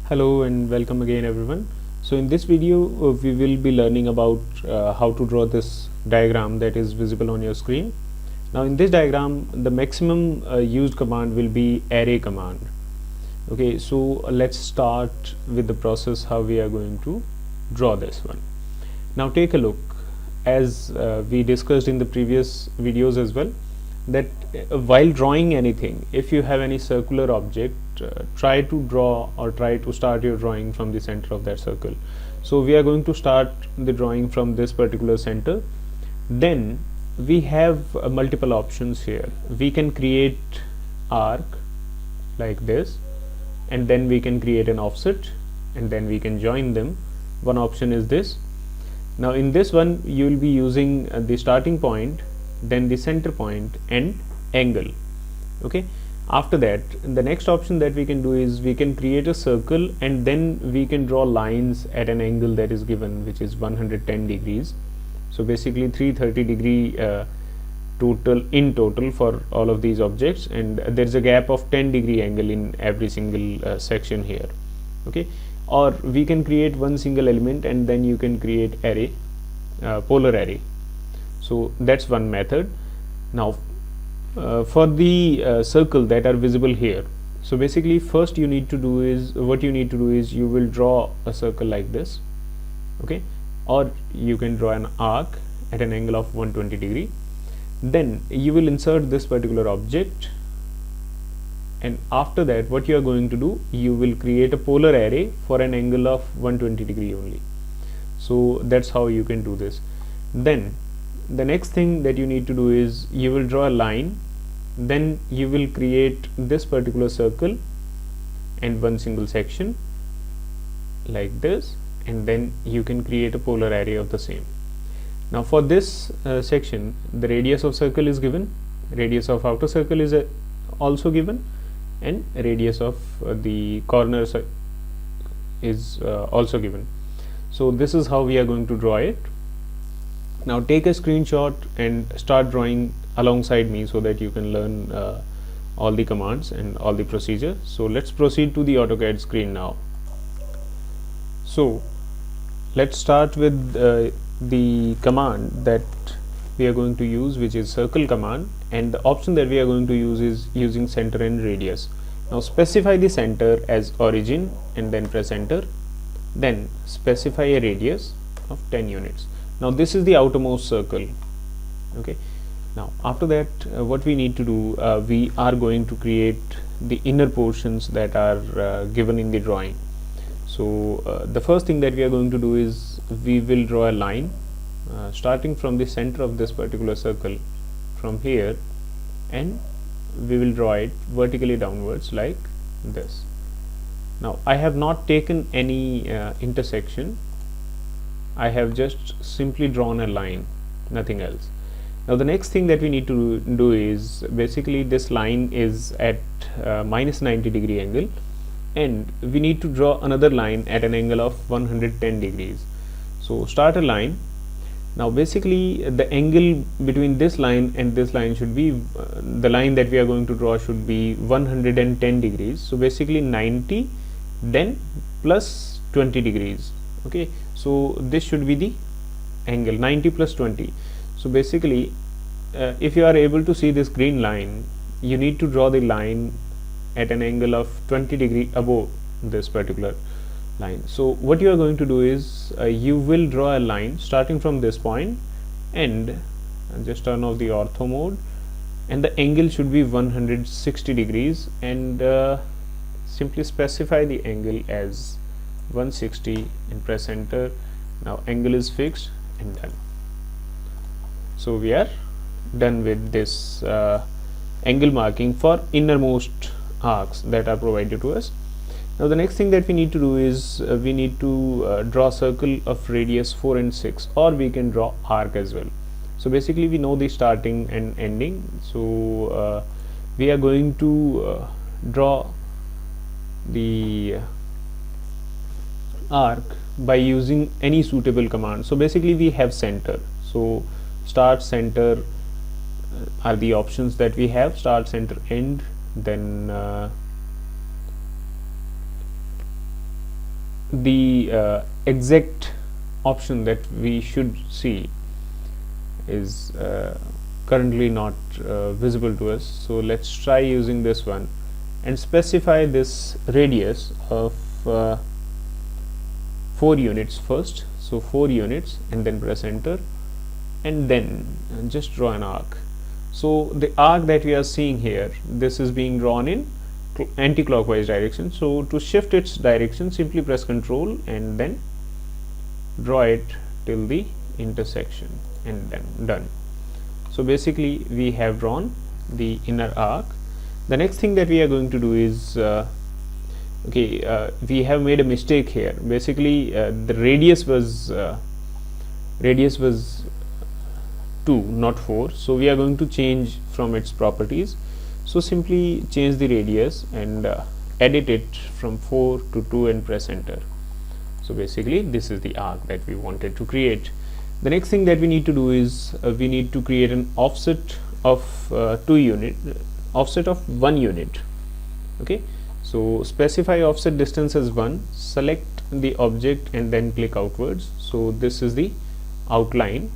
Hello and welcome again everyone. So in this video we will be learning about how to draw this diagram that is visible on your screen. Now in this diagram the maximum used command will be array command. Okay, so let's start with the process how we are going to draw this one. Now take a look, as we discussed in the previous videos as well, that while drawing anything, if you have any circular object, try to draw or try to start your drawing from the center of that circle. So we are going to start the drawing from this particular center. Then we have multiple options here. We can create arc like this, and then we can create an offset, and then we can join them. One option is this. Now in this one you will be using the starting point, then the center point and angle. Okay, after that the next option that we can do is we can create a circle, and then we can draw lines at an angle that is given, which is 110 degrees. So basically 330 degree total for all of these objects, and there is a gap of 10 degree angle in every single section here. Okay, or we can create one single element and then you can create array, polar array. So that's one method. Now for the circle that are visible here, so basically first you need to do is you will draw a circle like this. Okay, or you can draw an arc at an angle of 120 degree. Then you will insert this particular object, and after that what you are going to do, you will create a polar array for an angle of 120 degree only. So that's how you can do this. Then the next thing that you need to do is you will draw a line, then you will create this particular circle and one single section like this, and then you can create a polar array of the same. Now for this section, the radius of circle is given, radius of outer circle is also given, and radius of the corners is also given. So this is how we are going to draw it. Now take a screenshot and start drawing alongside me so that you can learn all the commands and all the procedure. So let's proceed to the AutoCAD screen now. So let's start with the command that we are going to use, which is circle command, and the option that we are going to use is using center and radius. Now specify the center as origin and then press enter. Then specify a radius of 10 units. Now this is the outermost circle. Okay, now after that what we need to do, we are going to create the inner portions that are given in the drawing. So the first thing that we are going to do is we will draw a line starting from the center of this particular circle from here, and we will draw it vertically downwards like this. Now I have not taken any intersection, I have just simply drawn a line, nothing else. Now the next thing that we need to do is basically this line is at minus 90 degree angle, and we need to draw another line at an angle of 110 degrees. So start a line. Now basically the angle between this line and this line should be the line that we are going to draw should be 110 degrees. So basically 90 then plus 20 degrees. Okay, so this should be the angle 90 plus 20. So basically if you are able to see this green line, you need to draw the line at an angle of 20 degree above this particular line. So what you are going to do is you will draw a line starting from this point, and just turn off the ortho mode, and the angle should be 160 degrees, and simply specify the angle as 160 and press enter. Now angle is fixed and done. So we are done with this angle marking for innermost arcs that are provided to us. Now the next thing that we need to do is we need to draw a circle of radius 4 and 6, or we can draw arc as well. So basically we know the starting and ending, so we are going to draw the arc by using any suitable command. So basically we have center, so start, center are the options that we have, start, center, end. Then the exact option that we should see is currently not visible to us. So let's try using this one and specify this radius of 4 units first. So 4 units, and then press enter, and then just draw an arc. So the arc that we are seeing here, this is being drawn in anti-clockwise direction. So to shift its direction, simply press Ctrl and then draw it till the intersection, and then done. So basically we have drawn the inner arc. The next thing that we are going to do is we have made a mistake here. Basically the radius was 2, not 4. So we are going to change from its properties. So simply change the radius and edit it from 4 to 2 and press enter. So basically this is the arc that we wanted to create. The next thing that we need to do is we need to create an offset of 1 unit. Okay, so specify offset distance as 1, select the object and then click outwards. So this is the outline.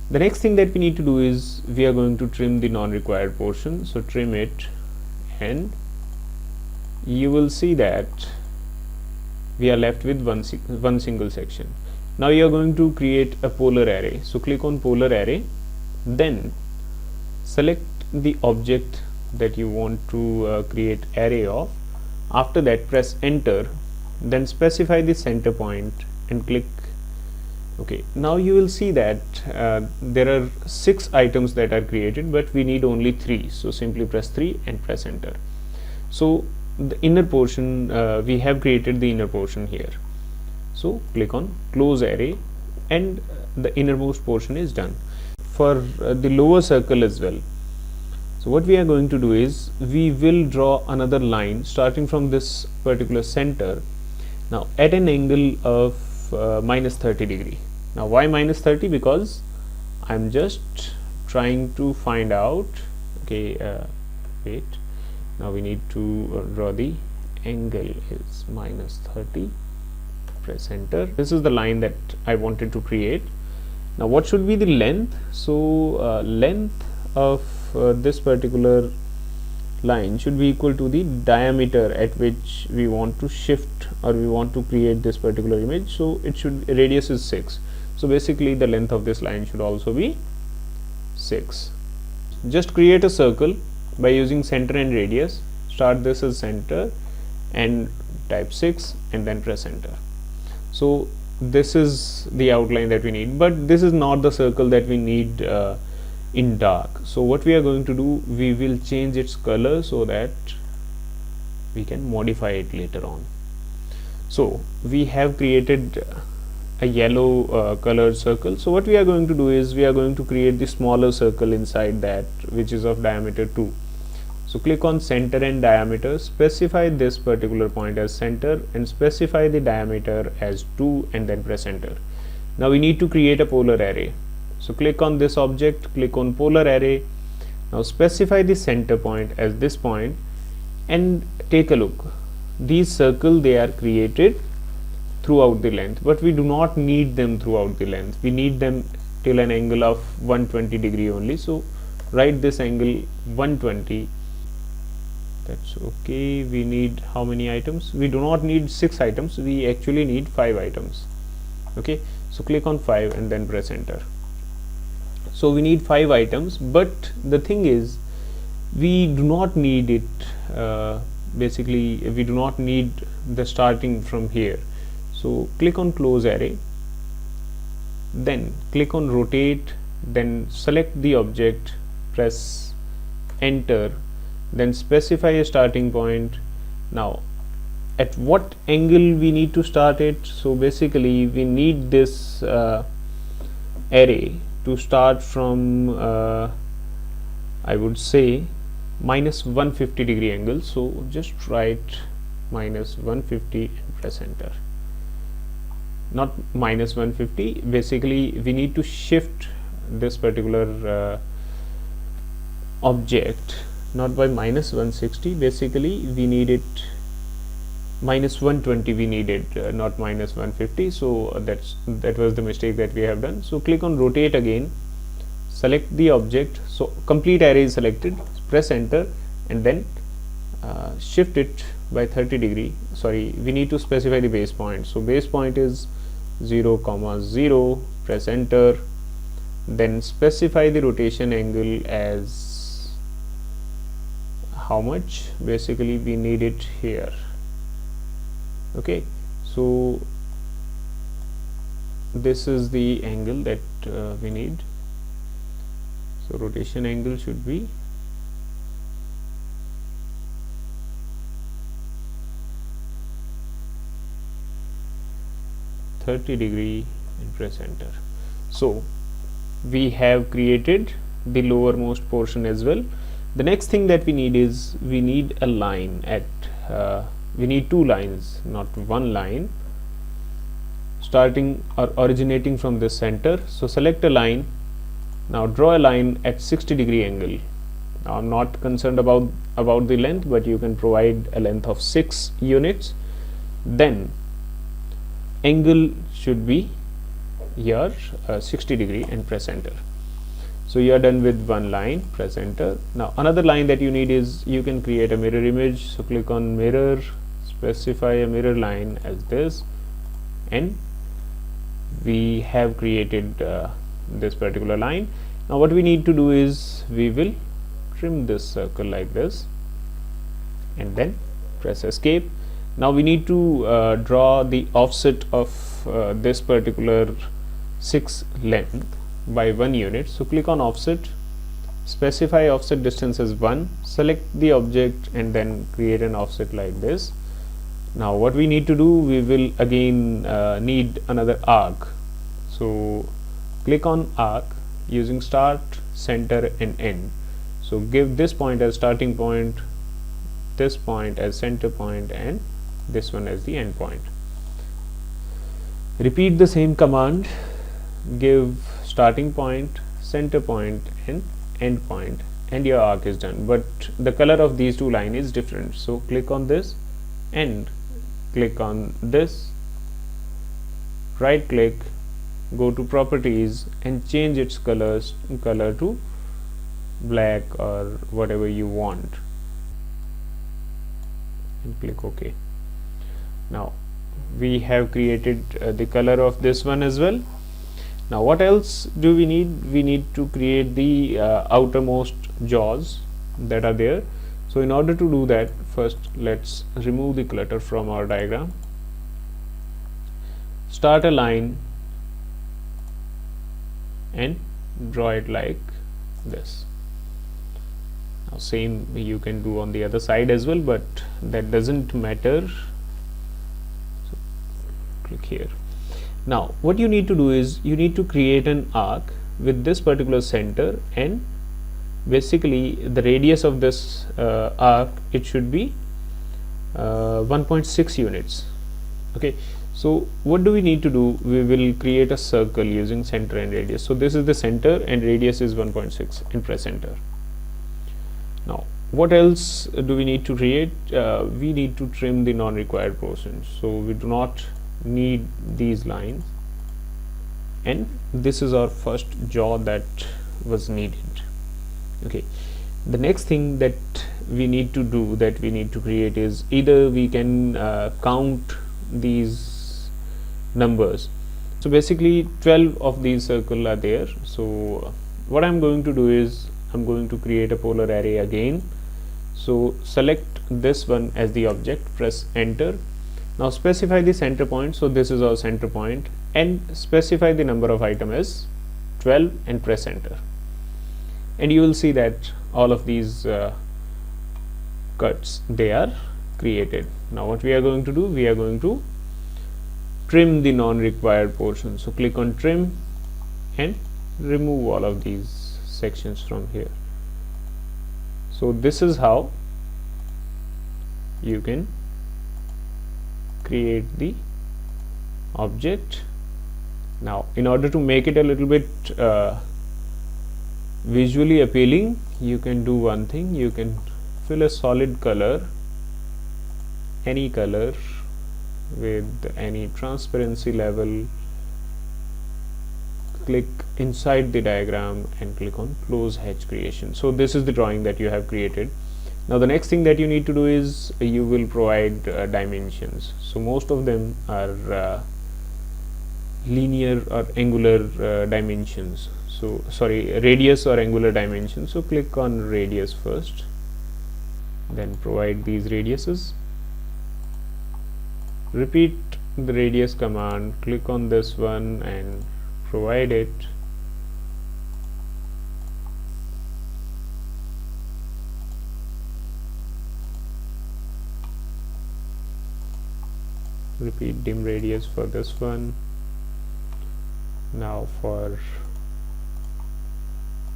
The next thing that we need to do is we are going to trim the non-required portion. So trim it, and you will see that we are left with one single section. Now you are going to create a polar array. So click on polar array, then select the object that you want to create array of. After that press enter, then specify the center point and click OK. Now you will see that there are 6 items that are created, but we need only 3. So simply press 3 and press enter. So the inner portion, we have created the inner portion here. So click on close array, and the innermost portion is done. For the lower circle as well, so what we are going to do is we will draw another line starting from this particular center, now at an angle of minus 30 degree. Now why minus 30? Because I'm just trying to find out, okay, wait, now we need to draw the angle is minus 30, press enter. This is the line that I wanted to create. Now what should be the length? So length of this particular line should be equal to the diameter at which we want to shift or we want to create this particular image. So it should, radius is 6. So basically the length of this line should also be 6. Just create a circle by using center and radius. Start this as center and type 6 and then press enter. So this is the outline that we need, but this is not the circle that we need in dark. So what we are going to do, we will change its color so that we can modify it later on. So we have created a yellow colored circle. So what we are going to do is we are going to create the smaller circle inside that, which is of diameter 2. So click on center and diameter, specify this particular point as center and specify the diameter as 2 and then press enter. Now we need to create a polar array. So click on this object, click on polar array. Now specify the center point as this point and take a look. These circles, they are created throughout the length, but we do not need them throughout the length. We need them till an angle of 120 degree only. So write this angle 120. That's okay. We need how many items? We do not need 6 items. We actually need 5 items. Okay. So click on 5 and then press enter. So we need 5 items, but the thing is we do not need it. Basically we do not need the starting from here. So click on close array, then click on rotate, then select the object, press enter, then specify a starting point. Now at what angle we need to start it? So basically we need this array to start from I would say minus 150 degree angle. So just write minus 150 and press enter. Not minus 150, basically we need to shift this particular object not by minus 160, basically we need it minus 120 we needed, not minus 150. So that was the mistake that we have done. So click on rotate again, select the object, so complete array is selected, press enter, and then shift it by 30 degree. Sorry, we need to specify the base point. So base point is 0, 0, press enter, then specify the rotation angle as how much. Basically we need it here. Okay, so this is the angle that we need. So rotation angle should be 30 degree and press enter. So we have created the lowermost portion as well. The next thing that we need is we need a line at we need two lines, not one line, starting or originating from the center. So select a line. Now draw a line at 60 degree angle. Now I'm not concerned about the length, but you can provide a length of 6 units. Then angle should be here 60 degree and press enter. So you are done with one line, press enter. Now another line that you need is you can create a mirror image. So click on mirror, specify a mirror line as this, and we have created this particular line. Now what we need to do is we will trim this circle like this and then press escape. Now we need to draw the offset of this particular 6 length by 1 unit. So click on offset, specify offset distance as 1, select the object and then create an offset like this. Now what we need to do, we will again need another arc. So click on arc using start, center and end. So give this point as starting point, this point as center point, and this one as the end point. Repeat the same command, give starting point, center point and end point, and your arc is done. But the color of these two lines is different. So click on this and click on this, right click, go to properties and change its color to black or whatever you want, and click OK. Now we have created the color of this one as well. Now what else do we need? We need to create the outermost jaws that are there. So in order to do that, first let's remove the clutter from our diagram. Start a line and draw it like this. Now same you can do on the other side as well, but that doesn't matter. So click here. Now what you need to do is you need to create an arc with this particular center, and basically the radius of this arc, it should be 1.6 units. Okay, so what do we need to do? We will create a circle using center and radius. So this is the center and radius is 1.6 and press enter. Now what else do we need to create? We need to trim the non-required portions. So we do not need these lines, and this is our first jaw that was needed. Okay, the next thing that we need to do, that we need to create, is either we can count these numbers. So basically 12 of these circles are there. So what I'm going to do is I'm going to create a polar array again. So select this one as the object, press enter. Now specify the center point. So this is our center point, and specify the number of item as 12 and press enter. And you will see that all of these cuts, they are created. Now what we are going to do, we are going to trim the non-required portion. So click on trim and remove all of these sections from here. So this is how you can create the object. Now in order to make it a little bit visually appealing, you can do one thing. You can fill a solid color any color with any transparency level, click inside the diagram and click on close hatch creation. So this is the drawing that you have created. Now the next thing that you need to do is you will provide dimensions. So most of them are linear or angular dimensions. So sorry, radius or angular dimensions. So click on radius first, then provide these radiuses. Repeat the radius command, click on this one and provide it. Repeat dim radius for this one. Now for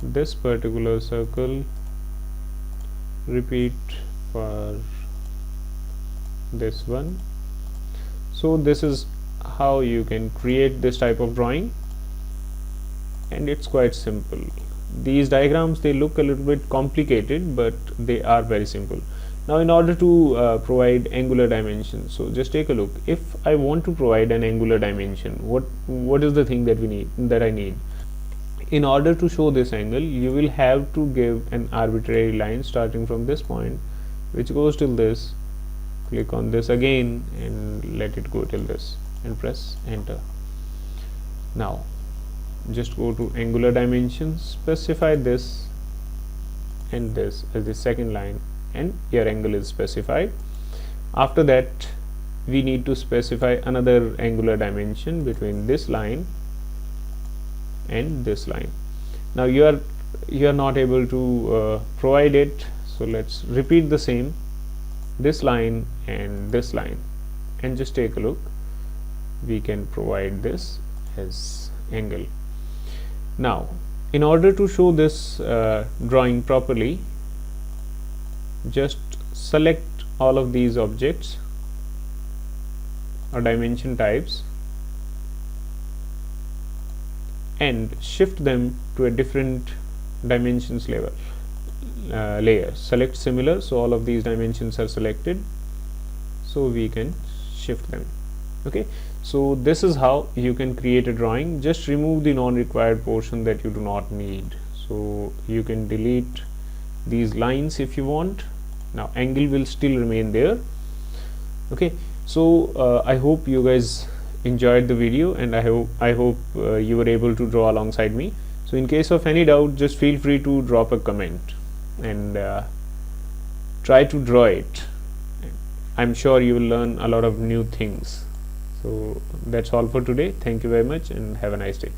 this particular circle, repeat for this one. So this is how you can create this type of drawing, and it's quite simple. These diagrams, they look a little bit complicated, but they are very simple. Now in order to provide angular dimensions, so just take a look. If I want to provide an angular dimension, what is the thing that I need? In order to show this angle, you will have to give an arbitrary line starting from this point, which goes till this. Click on this again and let it go till this and press enter. Now just go to angular dimensions, specify this and this as the second line, and your angle is specified. After that, we need to specify another angular dimension between this line and this line. Now you are not able to provide it, so let's repeat the same, this line and this line, and just take a look. We can provide this as angle. Now in order to show this drawing properly, just select all of these objects or dimension types and shift them to a different dimensions level layer. Select similar, so all of these dimensions are selected, so we can shift them. Okay, so this is how you can create a drawing. Just remove the non-required portion that you do not need. So you can delete these lines if you want. Now angle will still remain there. Okay, so I hope you guys enjoyed the video, and I hope you were able to draw alongside me. So in case of any doubt, just feel free to drop a comment and try to draw it. I'm sure you will learn a lot of new things. So that's all for today. Thank you very much and have a nice day.